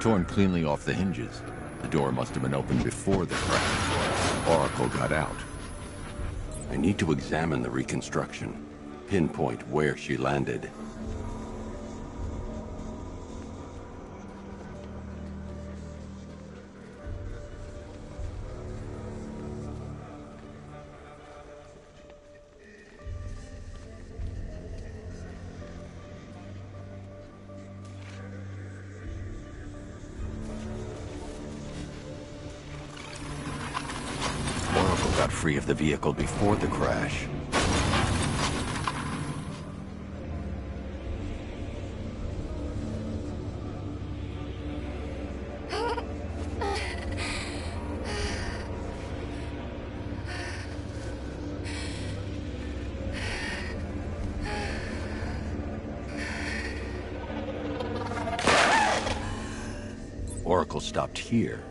Torn cleanly off the hinges. The door must have been opened before the crash. Oracle got out. I need to examine the reconstruction, pinpoint where she landed. Got free of the vehicle before the crash. Oracle stopped here.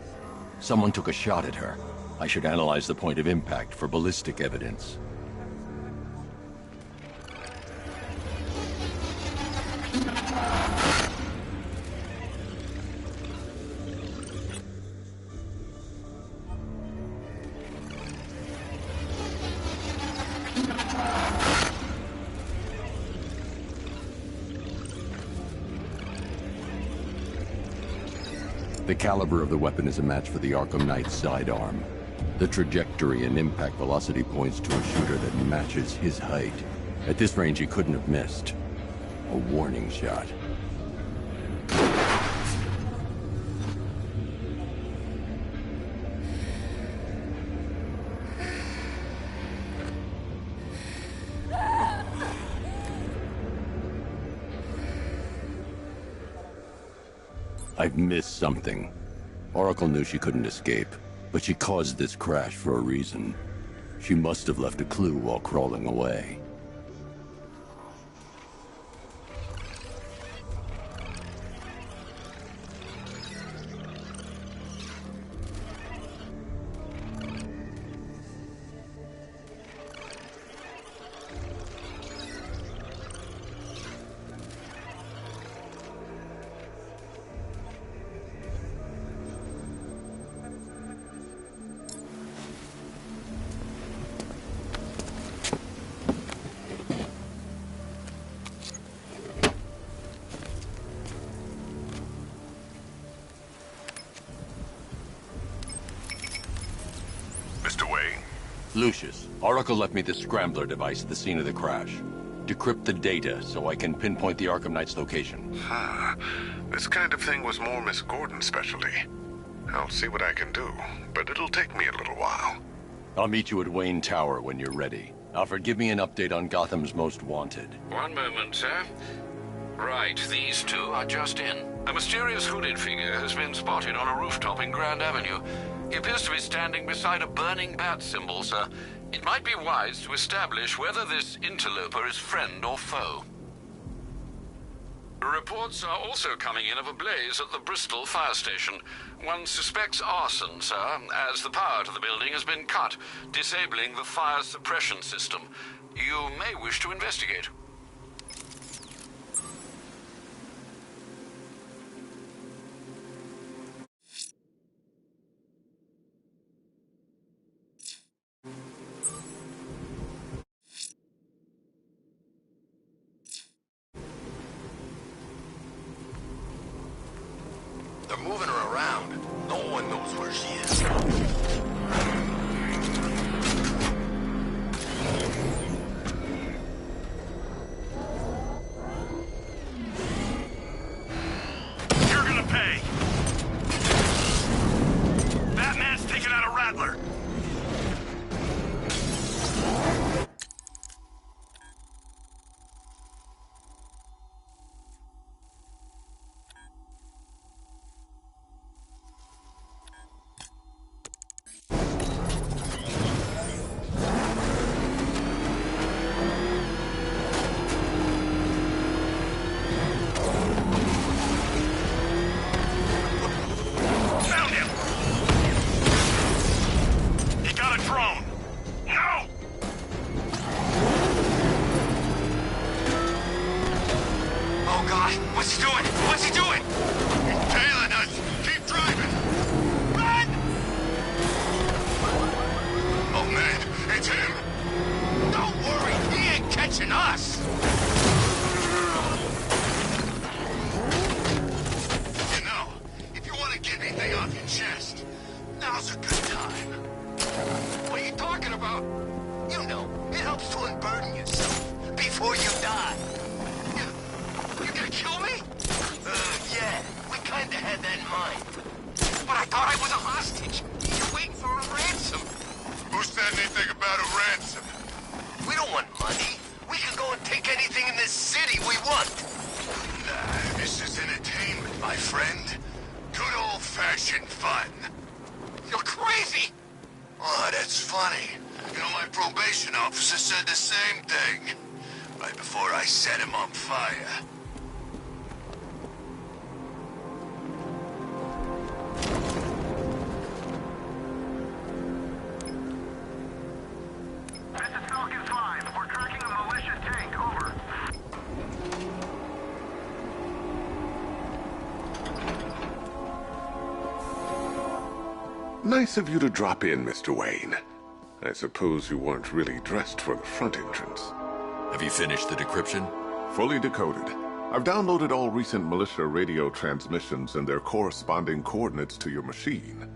Someone took a shot at her. I should analyze the point of impact for ballistic evidence. The caliber of the weapon is a match for the Arkham Knight's sidearm. The trajectory and impact velocity points to a shooter that matches his height. At this range, he couldn't have missed. A warning shot. I've missed something. Oracle knew she couldn't escape. But she caused this crash for a reason. She must have left a clue while crawling away. Lucius, Oracle left me the Scrambler device at the scene of the crash. Decrypt the data so I can pinpoint the Arkham Knight's location. This kind of thing was more Miss Gordon's specialty. I'll see what I can do, but it'll take me a little while. I'll meet you at Wayne Tower when you're ready. Alfred, give me an update on Gotham's Most Wanted. One moment, sir. Right, these two are just in. A mysterious hooded figure has been spotted on a rooftop in Grand Avenue. He appears to be standing beside a burning bat symbol, sir. It might be wise to establish whether this interloper is friend or foe. Reports are also coming in of a blaze at the Bristol fire station. One suspects arson, sir, as the power to the building has been cut, disabling the fire suppression system. You may wish to investigate. They're moving her around. No one knows where she is. You're gonna pay. Batman's taking out a Rattler. Nice of you to drop in, Mr. Wayne. I suppose you weren't really dressed for the front entrance. Have you finished the decryption? Fully decoded. I've downloaded all recent militia radio transmissions and their corresponding coordinates to your machine.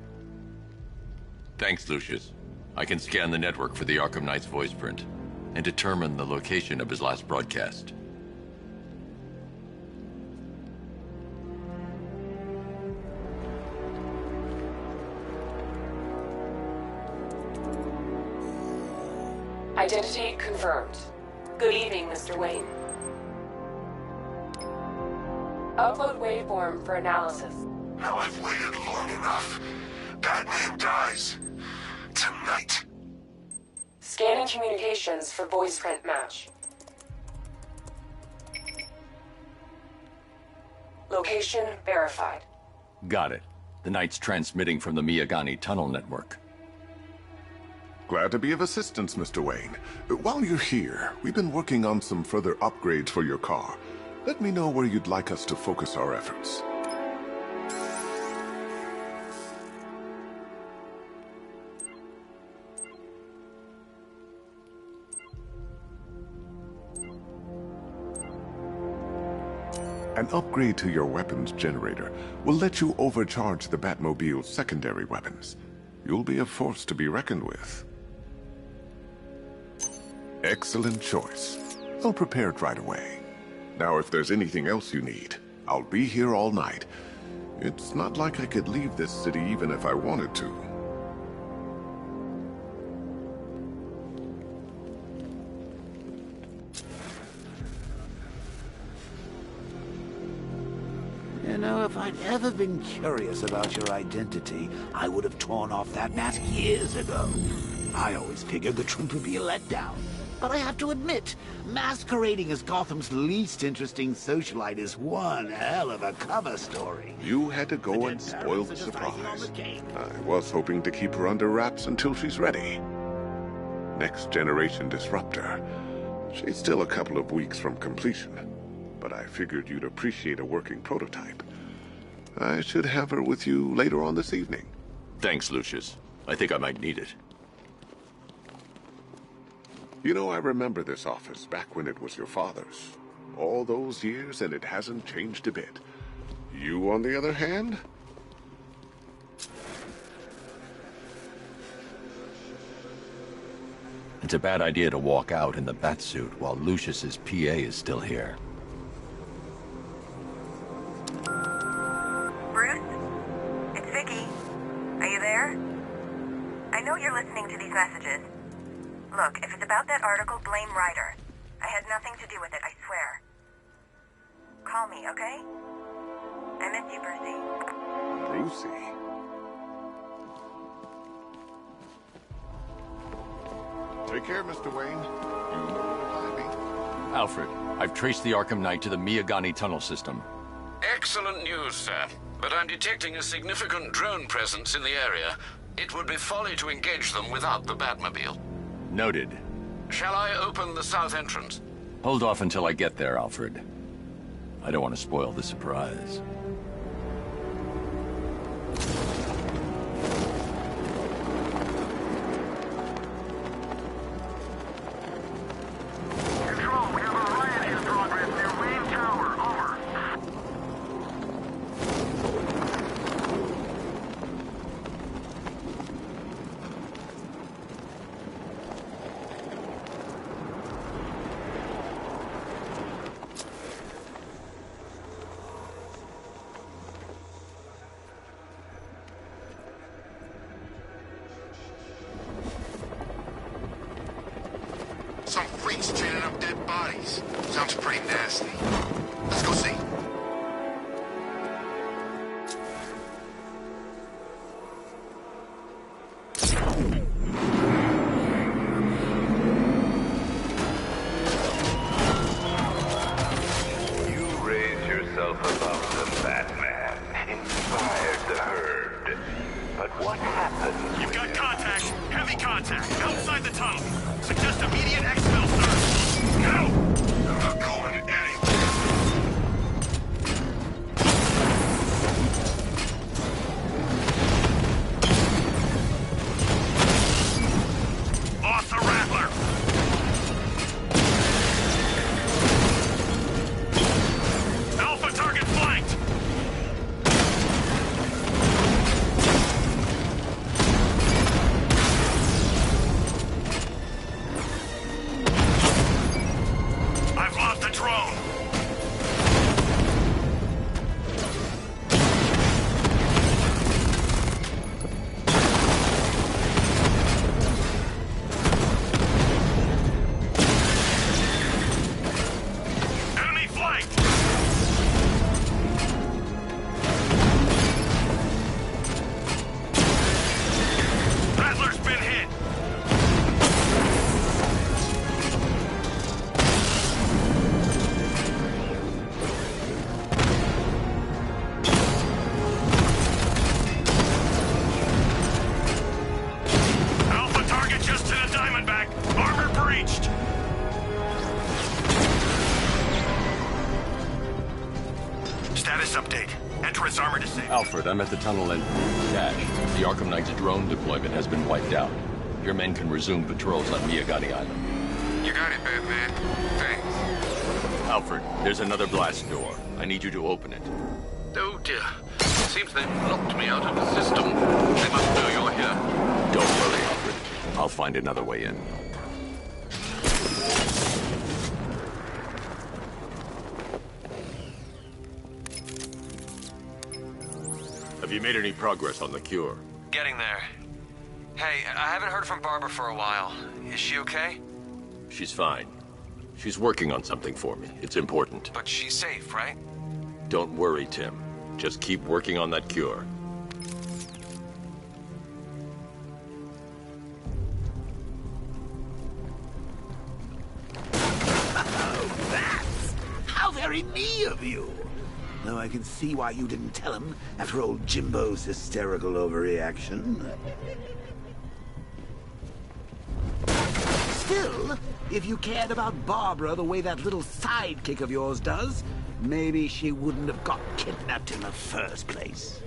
Thanks, Lucius. I can scan the network for the Arkham Knight's voice print and determine the location of his last broadcast. Identity confirmed. Good evening, Mr. Wayne. Upload waveform for analysis. Now I've waited long enough. Batman dies. Tonight. Scanning communications for voice print match. Location verified. Got it. The Knight's transmitting from the Miyagani tunnel network. Glad to be of assistance, Mr. Wayne. While you're here, we've been working on some further upgrades for your car. Let me know where you'd like us to focus our efforts. An upgrade to your weapons generator will let you overcharge the Batmobile's secondary weapons. You'll be a force to be reckoned with. Excellent choice. I'll prepare it right away. Now, if there's anything else you need, I'll be here all night. It's not like I could leave this city even if I wanted to. You know, if I'd ever been curious about your identity, I would have torn off that mask years ago. I always figured the truth would be a letdown. But I have to admit, masquerading as Gotham's least interesting socialite is one hell of a cover story. You had to go and spoil the surprise. I was hoping to keep her under wraps until she's ready. Next generation disruptor. She's still a couple of weeks from completion. But I figured you'd appreciate a working prototype. I should have her with you later on this evening. Thanks, Lucius. I think I might need it. You know, I remember this office back when it was your father's. All those years, and it hasn't changed a bit. You, on the other hand? It's a bad idea to walk out in the Batsuit while Lucius's PA is still here. Bruce? It's Vicky. Are you there? I know you're listening to these messages. Look, if it's about that article, blame Ryder. I had nothing to do with it, I swear. Call me, okay? I miss you, Brucey. Brucey? Take care, Mr. Wayne. You know where to find me. Alfred, I've traced the Arkham Knight to the Miyagani tunnel system. Excellent news, sir. But I'm detecting a significant drone presence in the area. It would be folly to engage them without the Batmobile. Noted. Shall I open the south entrance? Hold off until I get there, Alfred. I don't want to spoil the surprise. Control, we have a riot in progress near Wayne Tower. Over. Some freaks chaining up dead bodies. Sounds pretty nasty. Let's go see. You raised yourself above the Batman, inspired the herd. But what happened? You've got contact. Heavy contact. Outside the tunnel. Suggest immediate exfil, sir. Now! I'm not going anywhere. Lost the Rattler. Alpha target flanked. I've lost the drone. Enemy flanked. Rattler's been hit. Alpha target just to the Diamondback. Armor breached. Status update. Entrance armor disabled. Alfred, I'm at the tunnel end. Dash, the Arkham Knight's drone deployment has been wiped out. Your men can resume patrols on Miyagani Island. You got it, Batman. Thanks. Alfred, there's another blast door. I need you to open it. Oh dear. Seems they've locked me out of the system. They must know you're here. Don't worry, Alfred. I'll find another way in. Have you made any progress on the cure? Getting there. Hey, I haven't heard from Barbara for a while. Is she okay? She's fine. She's working on something for me. It's important. But she's safe, right? Don't worry, Tim. Just keep working on that cure. Oh, that's how very me of you. Though I can see why you didn't tell him after old Jimbo's hysterical overreaction. Still, if you cared about Barbara the way that little sidekick of yours does, maybe she wouldn't have got kidnapped in the first place.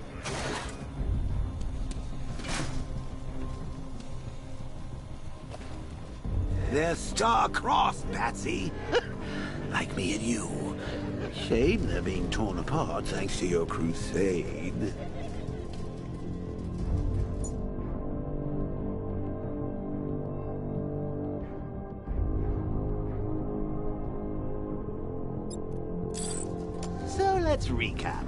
They're star-crossed, Patsy. Like me and you. Shame they're being torn apart thanks to your crusade. So let's recap.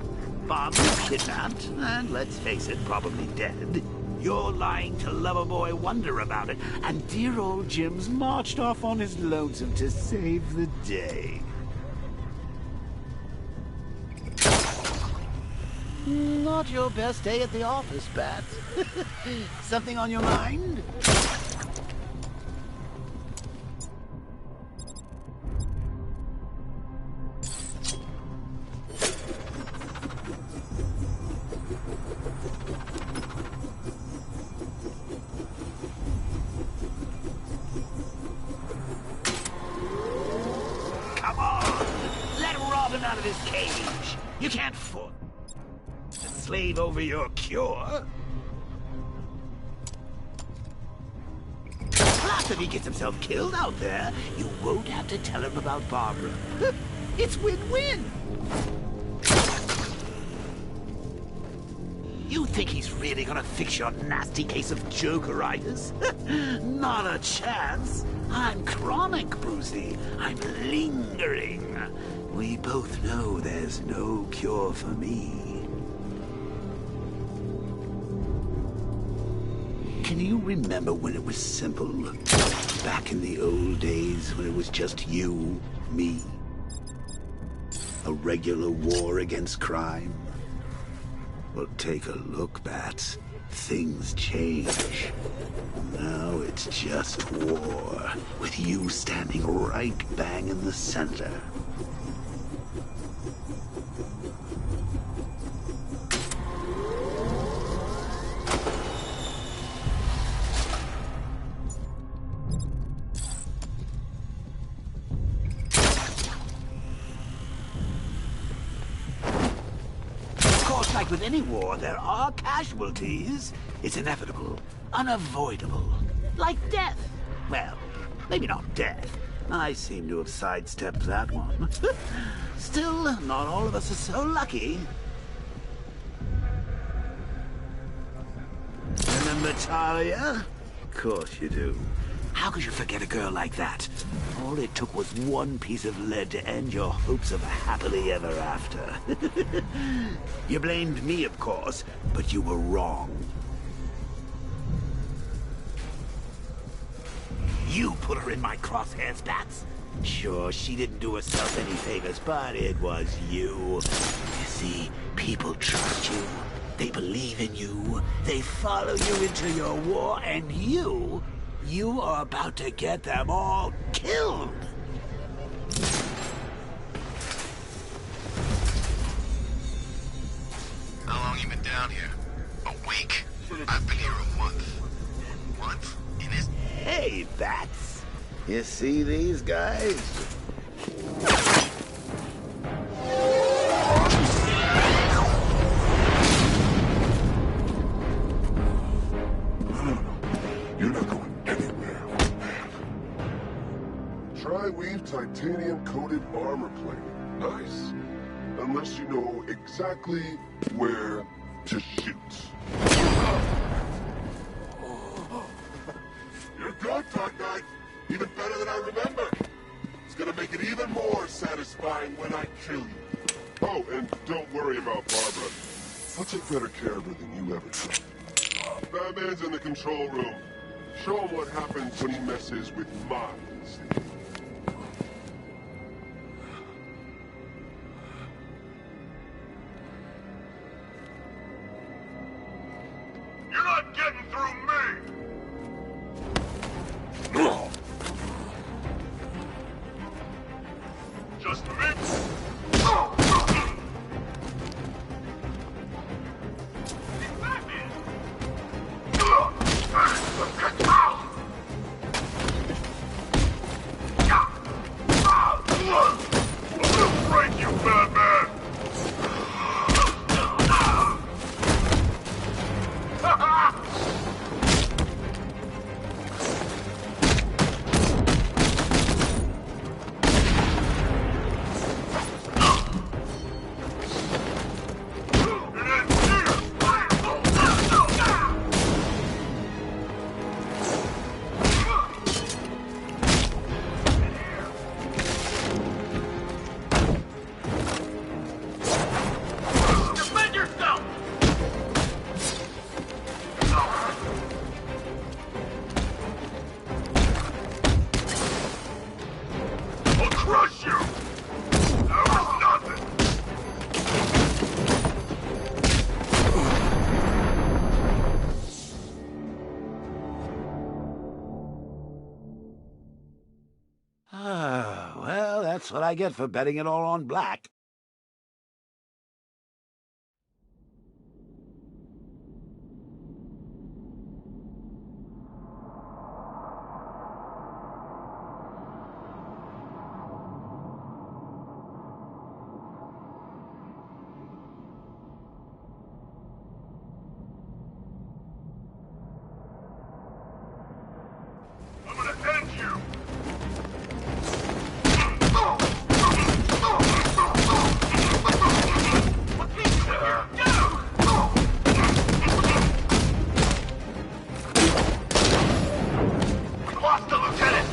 Barbara's kidnapped, and let's face it, probably dead. You're lying to Loverboy Wonder about it, and dear old Jim's marched off on his lonesome to save the day. Not your best day at the office, Bat. Something on your mind? Come on! Let Robin out of his cage! You can't afford to slave over your cure. Plus, if he gets himself killed out there, you won't have to tell him about Barbara. It's win-win! You think he's really gonna fix your nasty case of jokeritis? Not a chance. I'm chronic, Brucey. I'm lingering. We both know there's no cure for me. Can you remember when it was simple? Back in the old days when it was just you, me? A regular war against crime? Well, take a look, Bats. Things change. Now it's just war, with you standing right bang in the center. Like with any war, there are casualties. It's inevitable, unavoidable. Like death. Well, maybe not death. I seem to have sidestepped that one. Still, not all of us are so lucky. Remember Talia? Of course you do. How could you forget a girl like that? All it took was one piece of lead to end your hopes of a happily ever after. You blamed me, of course, but you were wrong. You put her in my crosshairs, Bats. Sure, she didn't do herself any favors, but it was you. You see, people trust you. They believe in you. They follow you into your war, and you are about to get them all killed. How long you been down here? A week. I've been here a month. Month? In his... Hey, Bats. You see these guys? You're not going anywhere. Tri-weave titanium-coated armor plate. Nice. Unless you know exactly where to shoot. You're good, Dark Knight. Even better than I remember. It's gonna make it even more satisfying when I kill you. Oh, and don't worry about Barbara. I'll take better care of her than you ever did. Batman's in the control room. Show him what happens when he messes with my city. You're not getting through me! Just me? Break you, Batman! Well, that's what I get for betting it all on black. I'm gonna end you! Lost the lieutenant!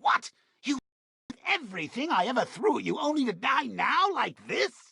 What? You everything I ever threw at you only to die now like this?